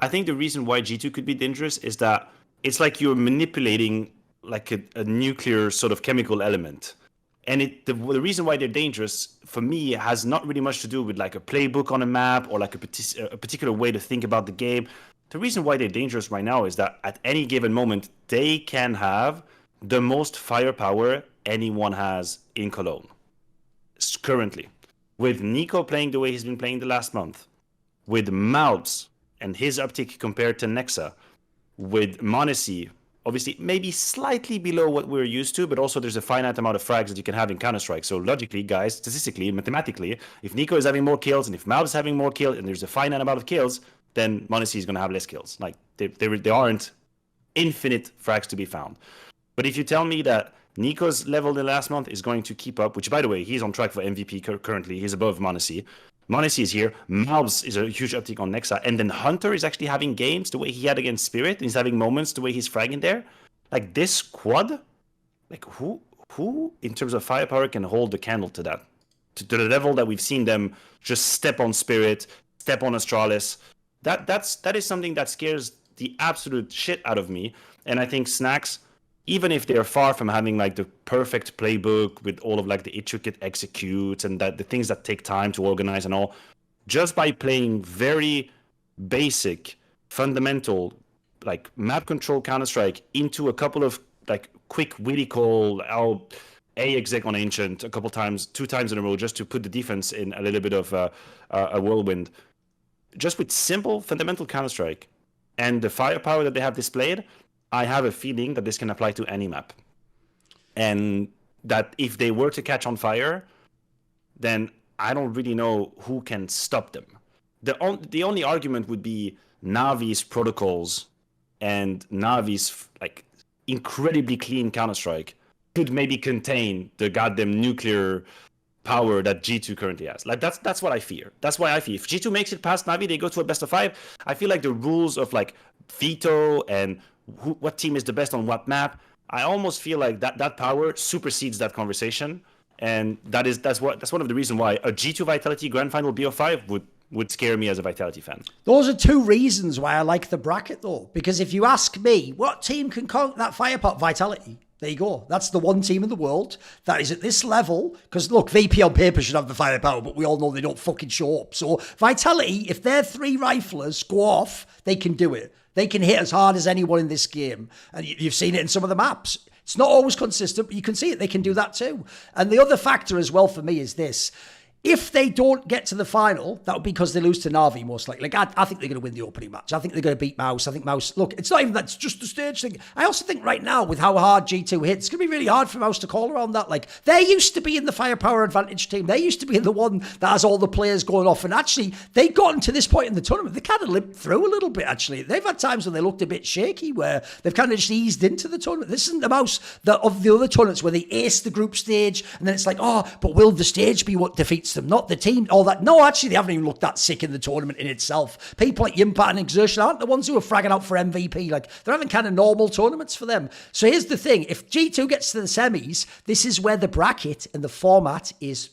I think the reason why G2 could be dangerous is that it's like you're manipulating like a nuclear sort of chemical element. And the reason why they're dangerous, for me, has not really much to do with like a playbook on a map or like a particular way to think about the game. The reason why they're dangerous right now is that at any given moment, they can have the most firepower anyone has in Cologne currently. With Nico playing the way he's been playing the last month, with Mouths and his uptick compared to Nexa, with Monacy, obviously maybe slightly below what we're used to, but also there's a finite amount of frags that you can have in Counter-Strike. So logically, guys, statistically, mathematically, if Nico is having more kills and if Mouths is having more kills and there's a finite amount of kills, then Monacy is going to have less kills. Like, there aren't infinite frags to be found. But if you tell me that Nico's level in the last month is going to keep up, which, by the way, he's on track for MVP currently. He's above Monacy. Monacy is here. Mouths is a huge uptick on Nexa. And then Hunter is actually having games the way he had against Spirit. And he's having moments the way he's fragging there. Like, this squad, like, who in terms of firepower can hold the candle to that? To the level that we've seen them just step on Spirit, step on Astralis. That is something that scares the absolute shit out of me. And I think Snax, even if they're far from having like the perfect playbook with all of like the intricate executes and that the things that take time to organize and all, just by playing very basic, fundamental, like map control Counter-Strike into a couple of like quick witty call, I'll A-exec on Ancient a couple times, 2 times in a row, just to put the defense in a little bit of a whirlwind. Just with simple, fundamental Counter-Strike and the firepower that they have displayed, I have a feeling that this can apply to any map. And that if they were to catch on fire, then I don't really know who can stop them. The only argument would be Navi's protocols and Navi's like incredibly clean Counter-Strike could maybe contain the goddamn nuclear power that G2 currently has. Like that's what I fear. That's why I fear. If G2 makes it past Navi, they go to a best of 5. I feel like the rules of like veto and what team is the best on what map, I almost feel like that power supersedes that conversation. And that's one of the reasons why a G2 Vitality Grand Final BO5 would scare me as a Vitality fan. Those are 2 reasons why I like the bracket though. Because if you ask me, what team can conquer that firepower? Vitality. There you go. That's the one team in the world that is at this level. Because look, VP on paper should have the firepower, but we all know they don't fucking show up. So Vitality, if their 3 riflers go off, they can do it. They can hit as hard as anyone in this game. And you've seen it in some of the maps. It's not always consistent, but you can see it. They can do that too. And the other factor as well for me is this. If they don't get to the final, that would be because they lose to Na'Vi most likely. Like, I think they're going to win the opening match. I think they're going to beat Mouse. I think Mouse... Look, it's not even that. It's just the stage thing. I also think right now, with how hard G2 hits, it's going to be really hard for Mouse to call around that. Like, they used to be in the firepower advantage team. They used to be in the one that has all the players going off. And actually, they've gotten to this point in the tournament. They kind of limped through a little bit, actually. They've had times when they looked a bit shaky, where they've kind of just eased into the tournament. This isn't the Mouse of the other tournaments where they ace the group stage, and then it's like, oh, but will the stage be what defeats them? Not the team. All that. No, actually, they haven't even looked that sick in the tournament in itself. People like Yimpat and Exertion aren't the ones who are fragging out for MVP. Like, they're having kind of normal tournaments for them. So here's the thing. If G2 gets to the semis, this is where the bracket and the format is.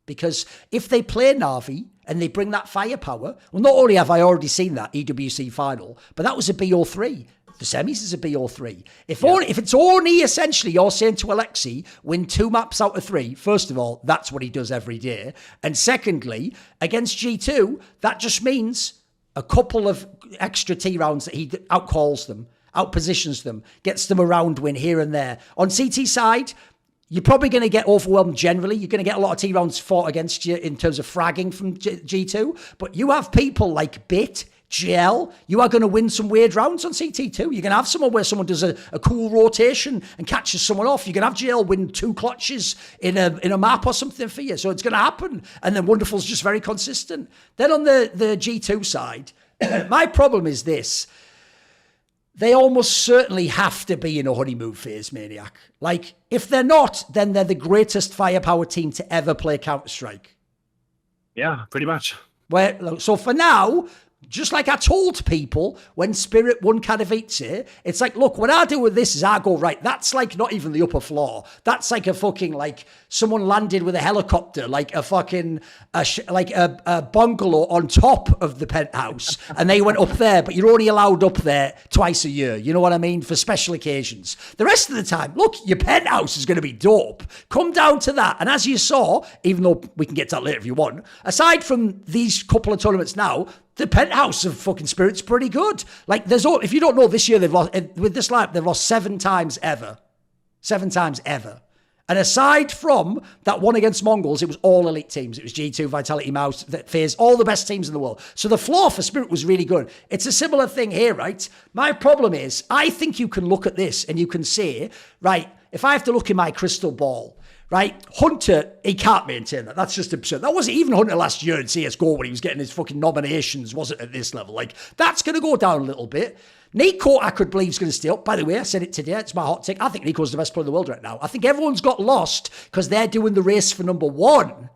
Because if they play Na'Vi and they bring that firepower, well, not only have I already seen that EWC final, but that was a BO3. The semis is a BO3. If it's only essentially you're saying to Alexi, win 2 maps out of 3, first of all, that's what he does every day. And secondly, against G2, that just means a couple of extra T rounds that he outcalls them, outpositions them, gets them a round win here and there. On CT side, you're probably going to get overwhelmed generally. You're going to get a lot of T rounds fought against you in terms of fragging from G2. But you have people like Bit, GL, you are going to win some weird rounds on CT2. You're going to have someone where someone does a cool rotation and catches someone off. You're going to have GL win 2 clutches in a map or something for you. So it's going to happen. And then Wonderful's just very consistent. Then on the G2 side, my problem is this. They almost certainly have to be in a honeymoon phase, Maniac. Like, if they're not, then they're the greatest firepower team to ever play Counter-Strike. Yeah, pretty much. So for now, just like I told people when Spirit won Katowice, it's like, look, what I do with this is I go, right, that's like not even the upper floor. That's like a fucking, like, someone landed with a helicopter, like a fucking, a bungalow on top of the penthouse, and they went up there, but you're only allowed up there twice a year. You know what I mean? For special occasions. The rest of the time, look, your penthouse is going to be dope. Come down to that. And as you saw, even though we can get to that later if you want, aside from these couple of tournaments now, the penthouse of fucking Spirit's pretty good. Like, if you don't know, this year they've lost, with this lineup, they've lost 7 times ever. 7 times ever. And aside from that one against Mongols, it was all elite teams. It was G2, Vitality, Mouse, FaZe, all the best teams in the world. So the floor for Spirit was really good. It's a similar thing here, right? My problem is, I think you can look at this and you can say, right, if I have to look in my crystal ball, right, Hunter, he can't maintain that. That's just absurd. That wasn't even Hunter last year in CS2 when he was getting his fucking nominations, wasn't at this level. Like, that's going to go down a little bit. Nico, I could believe, is going to stay up. By the way, I said it today. It's my hot take. I think Nico's the best player in the world right now. I think everyone's got lost because they're doing the race for number 1.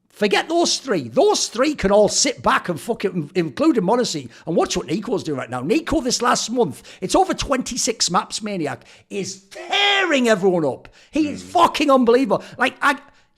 Forget those 3. Those 3 can all sit back and fuck it, including Monacy, and watch what Nico's doing right now. Nico, this last month, it's over 26 maps, Maniac, is tearing everyone up. He is fucking unbelievable. Like,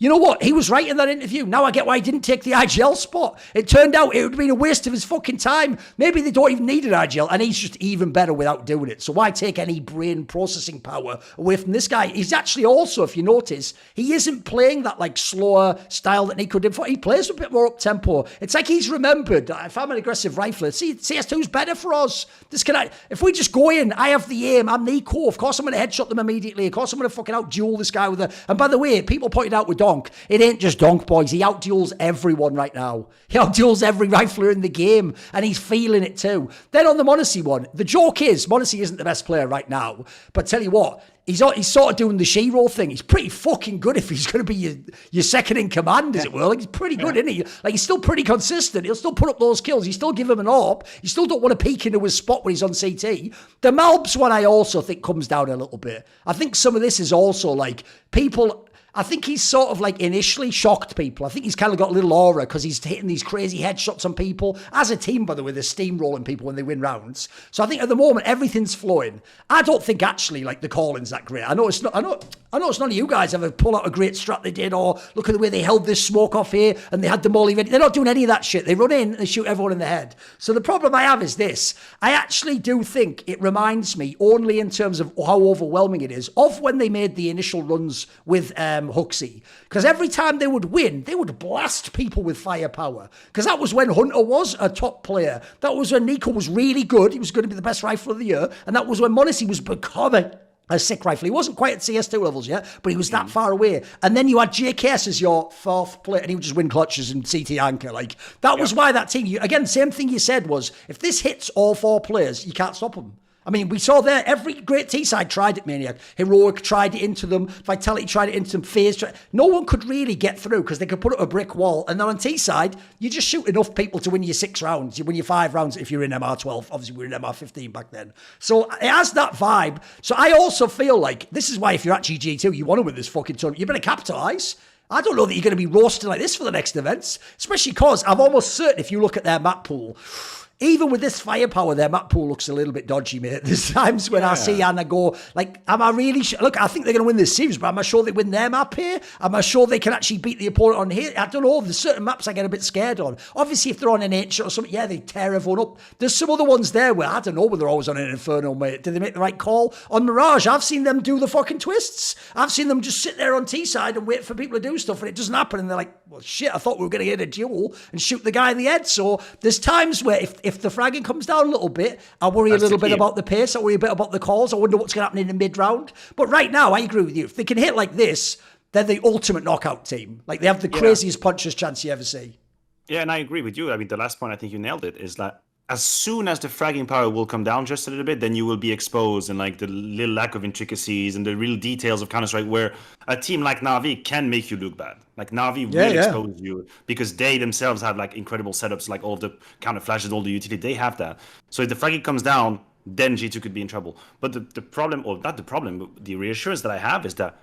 you know what? He was right in that interview. Now I get why he didn't take the IGL spot. It turned out it would have been a waste of his fucking time. Maybe they don't even need an IGL, and he's just even better without doing it. So why take any brain processing power away from this guy? He's actually also, if you notice, he isn't playing that like slower style that Nico did before. He plays a bit more up-tempo. It's like he's remembered, if I'm an aggressive rifler, see, CS2's better for us. If we just go in, I have the aim, I'm Nico, of course I'm going to headshot them immediately. Of course I'm going to fucking out-duel this guy with a... And by the way, people pointed out with Donk, it ain't just Donk, boys. He out-duels everyone right now. He out-duels every rifler in the game, and he's feeling it too. Then on the Monacy one, the joke is, Monacy isn't the best player right now, but tell you what, he's sort of doing the Shiro thing. He's pretty fucking good if he's going to be your second in command, as it were. Like, he's pretty good, isn't he? Like, he's still pretty consistent. He'll still put up those kills. You still give him an AWP. You still don't want to peek into his spot when he's on CT. The Malbs one, I also think, comes down a little bit. I think some of this is also, like, people... I think he's sort of like initially shocked people. I think he's kind of got a little aura because he's hitting these crazy headshots on people. As a team, by the way, they're steamrolling people when they win rounds. So I think at the moment, everything's flowing. I don't think actually like the calling's that great. I know it's none of you guys ever pull out a great strat they did, or look at the way they held this smoke off here and they had the molly ready. They're not doing any of that shit. They run in and they shoot everyone in the head. So the problem I have is this. I actually do think it reminds me, only in terms of how overwhelming it is, of when they made the initial runs with Huxley. Because every time they would win, they would blast people with firepower. Because that was when Hunter was a top player. That was when Nico was really good. He was going to be the best rifle of the year. And that was when Monacy was becoming a sick rifle. He wasn't quite at CS2 levels yet, but he was that far away. And then you had JKS as your 4th player, and he would just win clutches and CT anchor. Like, that was why that team, again, same thing you said was, if this hits all 4 players, you can't stop them. I mean, we saw there, every great T-side tried it, Maniac. Heroic tried it into them. Vitality tried it into them. FaZe tried. No one could really get through because they could put up a brick wall. And then on T-side, you just shoot enough people to win your 6 rounds. You win your 5 rounds if you're in MR12. Obviously, we were in MR15 back then. So it has that vibe. So I also feel like, this is why if you're actually G2, you want to win this fucking tournament, you better capitalise. I don't know that you're going to be roasted like this for the next events, especially because I'm almost certain if you look at their map pool, even with this firepower, their map pool looks a little bit dodgy, mate. There's times when I see and I go, like, am I really look, I think they're going to win this series, but am I sure they win their map here? Am I sure they can actually beat the opponent on here? I don't know. There's certain maps I get a bit scared on. Obviously, if they're on an H or something, yeah, they tear everyone up. There's some other ones there where I don't know whether they're always on an Inferno, mate. Did they make the right call? On Mirage, I've seen them do the fucking twists. I've seen them just sit there on T-side and wait for people to do stuff, and it doesn't happen. And they're like, well, shit, I thought we were going to get a duel and shoot the guy in the head. So there's times where if the fragging comes down a little bit, I worry a little bit about the pace. I worry a bit about the calls. I wonder what's going to happen in the mid-round. But right now, I agree with you. If they can hit like this, they're the ultimate knockout team. Like, they have the craziest puncher's chance you ever see. Yeah, and I agree with you. I mean, the last point, I think you nailed it, is that as soon as the fragging power will come down just a little bit, then you will be exposed and like the little lack of intricacies and the real details of Counter-Strike, where a team like Na'Vi can make you look bad. Like, Na'Vi will expose you because they themselves have like incredible setups, like all the counter flashes, all the utility, they have that. So if the fragging comes down, then G2 could be in trouble. But the problem, or not the problem, but the reassurance that I have is that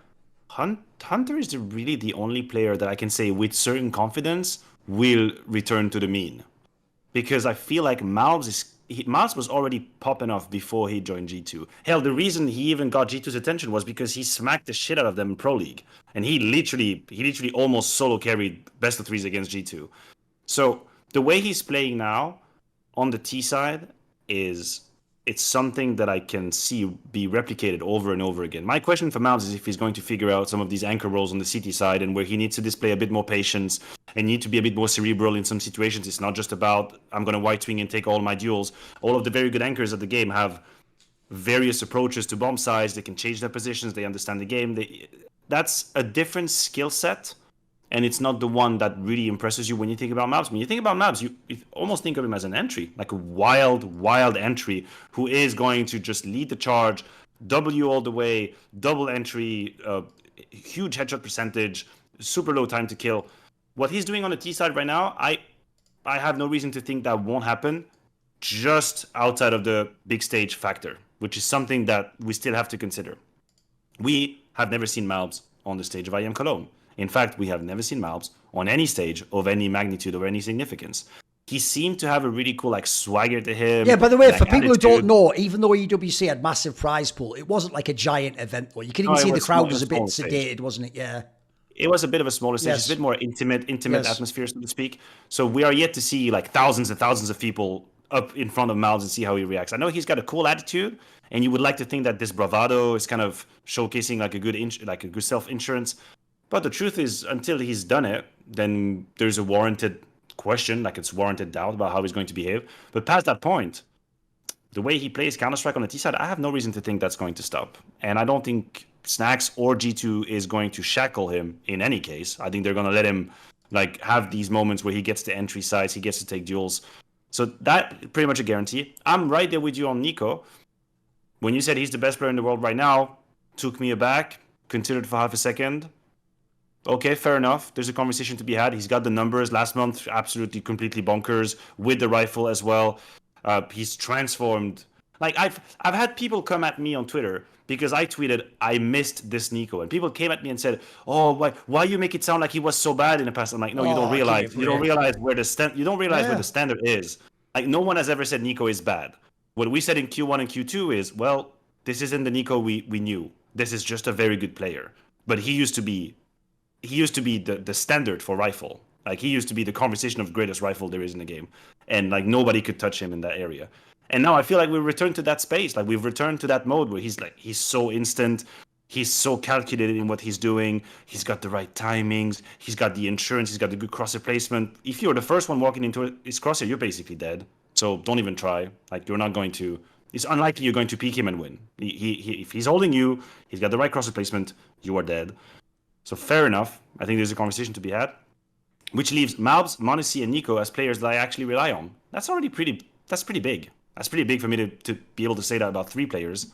Hunter is really the only player that I can say with certain confidence will return to the mean. because I feel like Malbs was already popping off before he joined G2. Hell, the reason he even got G2's attention was because he smacked the shit out of them in Pro League, and he literally almost solo carried best of threes against G2. So the way he's playing now on the T side it's something that I can see be replicated over and over again. My question for Malbs is if he's going to figure out some of these anchor roles on the CT side and where he needs to display a bit more patience and need to be a bit more cerebral in some situations. It's not just about, I'm going to white swing and take all my duels. All of the very good anchors of the game have various approaches to bomb size. They can change their positions. They understand the game. That's a different skill set. And it's not the one that really impresses you when you think about Malbs. When you think about Malbs, you almost think of him as an entry, like a wild entry who is going to just lead the charge, W all the way, double entry, huge headshot percentage, super low time to kill. What he's doing on the T side right now, I have no reason to think that won't happen, just outside of the big stage factor, which is something that we still have to consider. We have never seen Malbs on the stage of IEM Cologne. In fact, we have never seen Malbs on any stage of any magnitude or any significance. He seemed to have a really cool swagger to him. Yeah, by the way, for people attitude. who don't know, even though EWC had massive prize pool, it wasn't like a giant event. You could even see the crowd was a bit sedated, wasn't it? Yeah. It was a bit of a smaller stage. Yes. It's a bit more intimate yes. atmosphere, so to speak. So we are yet to see thousands and thousands of people up in front of Malbs and see how he reacts. I know he's got a cool attitude, and you would like to think that this bravado is kind of showcasing a good self-insurance. But the truth is, until he's done it, then there's a warranted question, it's warranted doubt about how he's going to behave. But past that point, the way he plays Counter-Strike on the T side, I have no reason to think that's going to stop. And I don't think Snax or G2 is going to shackle him in any case. I think they're going to let him have these moments where he gets to entry sides, he gets to take duels. So that pretty much a guarantee. I'm right there with you on Nico. When you said he's the best player in the world right now, took me aback, considered for half a second. Okay, fair enough. There's a conversation to be had. He's got the numbers. Last month, absolutely, completely bonkers with the rifle as well. He's transformed. I've had people come at me on Twitter because I tweeted, I missed this Nico. And people came at me and said, oh, why you make it sound like he was so bad in the past? I'm like, no, you don't realize. You don't realize where the standard is. No one has ever said Nico is bad. What we said in Q1 and Q2 is, well, this isn't the Nico we knew. This is just a very good player. But he used to be the standard for rifle. He used to be the conversation of greatest rifle there is in the game. And nobody could touch him in that area. And now I feel like we've returned to that space. We've returned to that mode where he's so instant. He's so calculated in what he's doing. He's got the right timings. He's got the insurance. He's got the good crosshair placement. If you're the first one walking into his crosshair, you're basically dead. So don't even try. You're not going to. It's unlikely you're going to peek him and win. If he's holding you, he's got the right crosshair placement, you are dead. So fair enough. I think there's a conversation to be had. Which leaves Malbs, m0NESY, and Nico as players that I actually rely on. That's pretty big. That's pretty big for me to be able to say that about 3 players.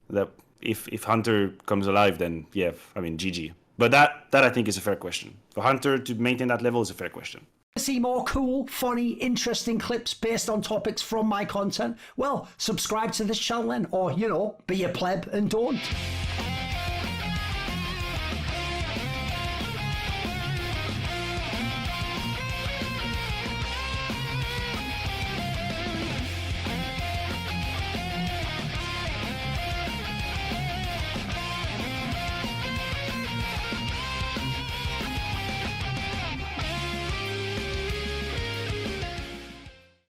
That if Hunter comes alive, then yeah, GG. But that I think is a fair question. For Hunter to maintain that level is a fair question. See more cool, funny, interesting clips based on topics from my content? Well, subscribe to this channel then, or, be a pleb and don't.